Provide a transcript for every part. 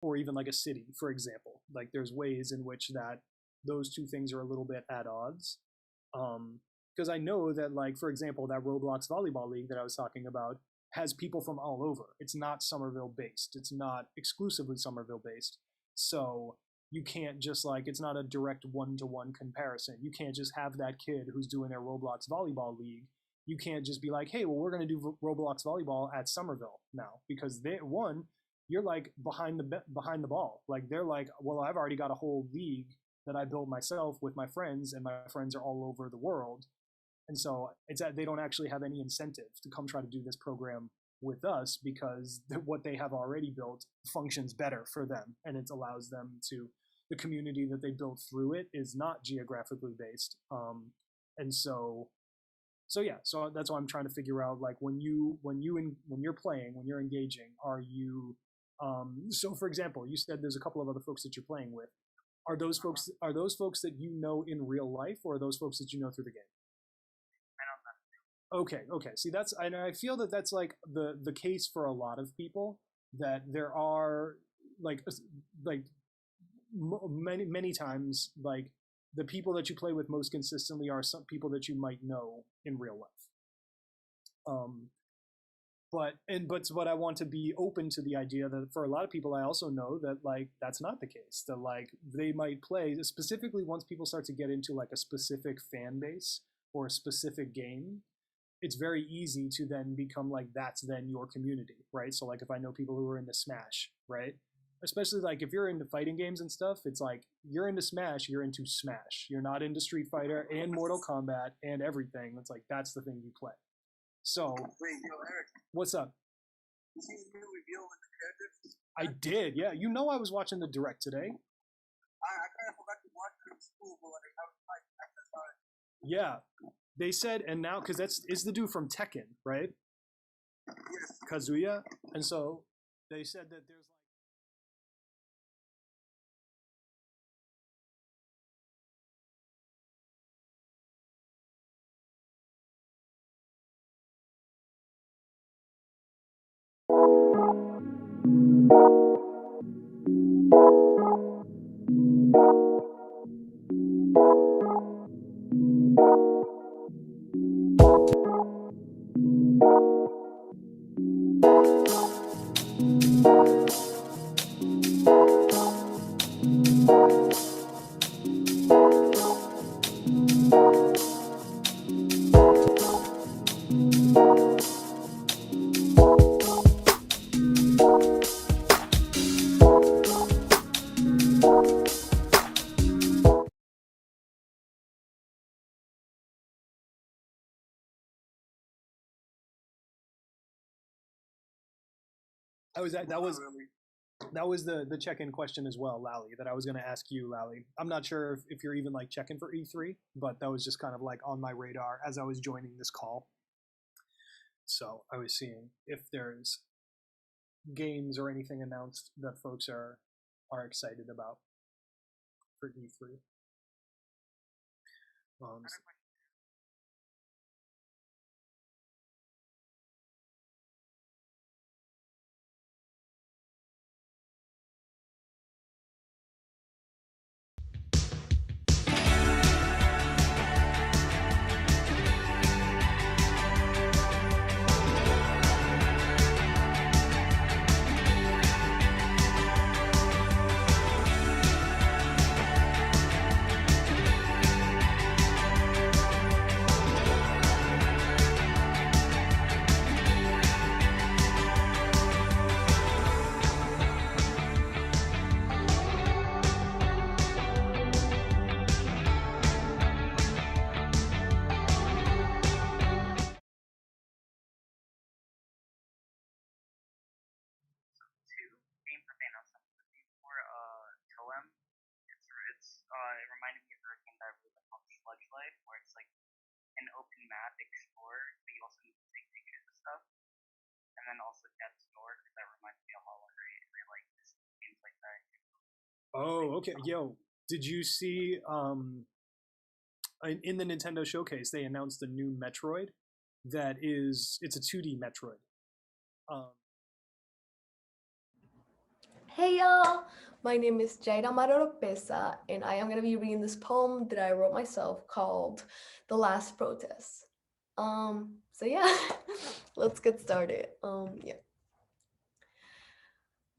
or even like a city, for example. Like there's ways in which that those two things are a little bit at odds. Because I know that, like, for example, that Roblox volleyball league that I was talking about has people from all over. It's not Somerville based. It's not exclusively Somerville based. So you can't just like, it's not a direct one-to-one comparison. You can't just have that kid who's doing their Roblox volleyball league. You can't just be like, hey, well, we're going to do Roblox volleyball at Somerville now, because you're like behind the ball. Like they're like, well, I've already got a whole league that I built myself with my friends, and my friends are all over the world. And so it's that they don't actually have any incentive to come try to do this program with us, because what they have already built functions better for them, and it allows them to, the community that they built through it is not geographically based. And so yeah, so that's why I'm trying to figure out, like, when you're playing, when you're engaging, are you so for example, you said there's a couple of other folks that you're playing with. Are those folks that you know in real life, or are those folks that you know through the game? I don't know. Okay. See, that's, and I feel that that's like the case for a lot of people, that there are like like many times, like, the people that you play with most consistently are some people that you might know in real life. Um, but I want to be open to the idea that for a lot of people, I also know that, like, that's not the case. That, like, they might play specifically once people start to get into like a specific fan base or a specific game. It's very easy to then become like, that's then your community, right? So like if I know people who are into Smash, right? Especially like if you're into fighting games and stuff, it's like, you're into Smash, you're into Smash. You're not into Street Fighter and Mortal Kombat and everything. It's like, that's the thing you play. So Wait, yo, Eric, what's up? you see the new reveal with the characters? I did, yeah. You know, I was watching the direct today. I kind of forgot to watch it in school, but like, I saw it. Yeah, they said, and now, because that's is the dude from Tekken, right? Yes. Kazuya, and so they said that there's like, I was at, that was Really. that was the check-in question as well, Lally, that I was going to ask you, Lally. I'm not sure if you're even like checking for E3, but that was just kind of like on my radar as I was joining this call. So I was seeing if there's games or anything announced that folks are excited about for E3. Um, Two games that they announced something before, Toem. It reminded me of a game that I really like called Sludge Life, where it's like an open map explorer, but you also need to take pictures of stuff. And then also Death's Door, because that reminds me of Hollow Knight, and I like this games like that. oh, okay. Yo, did you see in the Nintendo showcase they announced a new Metroid that is, it's a 2D Metroid. Um, Hey y'all! My name is Jaira Maroropesa, and I am going to be reading this poem that I wrote myself called The Last Protest. So yeah, let's get started. Yeah.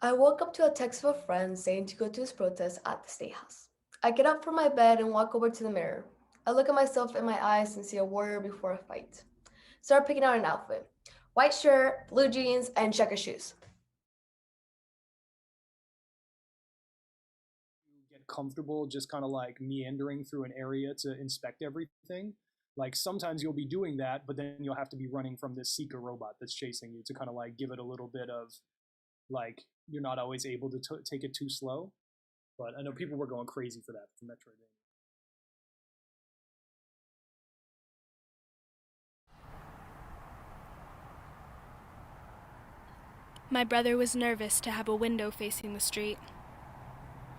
I woke up to a text of a friend saying to go to his protest at the State House. I get up from my bed and walk over to the mirror. I look at myself in my eyes and see a warrior before a fight. Start picking out an outfit. White shirt, blue jeans, and checker shoes. Get comfortable just kind of like meandering through an area to inspect everything. Like sometimes you'll be doing that, but then you'll have to be running from this seeker robot that's chasing you to kind of like give it a little bit of like you're not always able to take it too slow. But I know people were going crazy for that for Metroidvania. My brother was nervous to have a window facing the street.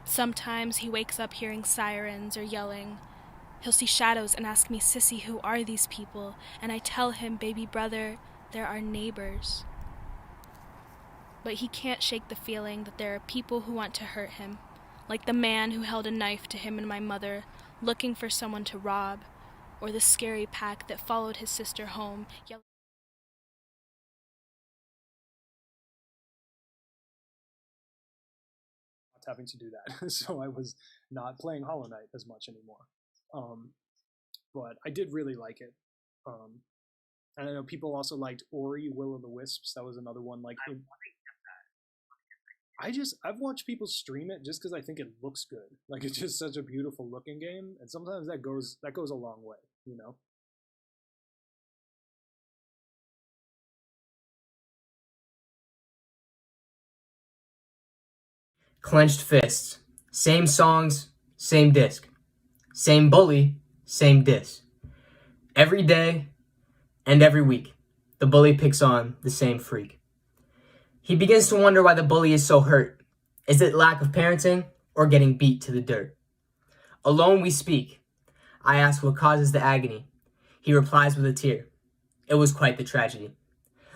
Sometimes he wakes up hearing sirens or yelling. He'll see shadows and ask me, "Sissy, who are these people?" And I tell him, "Baby brother, they're our neighbors." But he can't shake the feeling that there are people who want to hurt him, like the man who held a knife to him and my mother, looking for someone to rob, or the scary pack that followed his sister home, yelling. Having to do that, so I was not playing Hollow Knight as much anymore. Um, but I did really like it. And I know people also liked Ori, Will o' the Wisps. That was another one. Like, I've watched people stream it just because I think it looks good. Like, it's just such a beautiful looking game, and sometimes that goes a long way, you know. Clenched fists. Same songs, same disc. Same bully, same diss. Every day and every week, the bully picks on the same freak. He begins to wonder why the bully is so hurt. Is it lack of parenting or getting beat to the dirt? Alone we speak. I ask what causes the agony. He replies with a tear. It was quite the tragedy.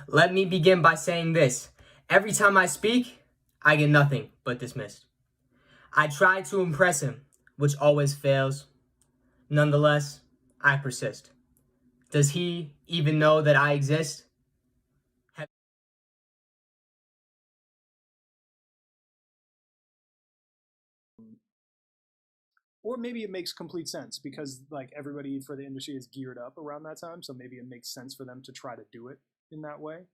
Let me begin by saying this. Every time I speak, I get nothing but dismissed. I try to impress him, which always fails. Nonetheless, I persist. Does he even know that I exist? Or maybe it makes complete sense because like everybody for the industry is geared up around that time, so maybe it makes sense for them to try to do it in that way.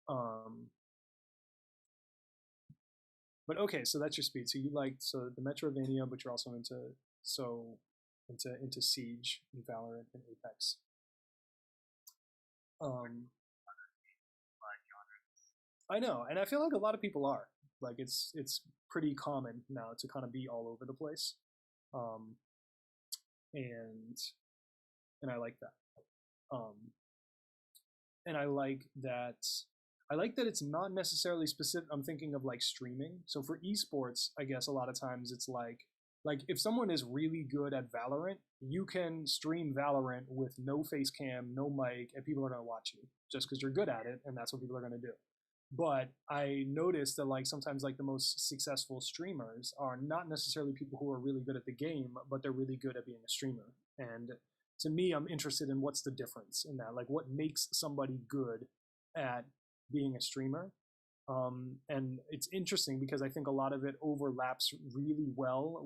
Um, but okay, so that's your speed. So you like so the Metrovania, but you're also into Siege and Valorant and Apex. Um, I know, and I feel like a lot of people are. Like it's pretty common now to kind of be all over the place, um, and and I like that. Um, and I like that it's not necessarily specific. I'm thinking of like streaming. So for esports, I guess a lot of times it's like if someone is really good at Valorant, you can stream Valorant with no face cam, no mic, and people are gonna watch you just because you're good at it, and that's what people are gonna do. But I noticed that like sometimes like the most successful streamers are not necessarily people who are really good at the game, but they're really good at being a streamer. And to me, I'm interested in what's the difference in that. Like what makes somebody good at being a streamer. And it's interesting because I think a lot of it overlaps really well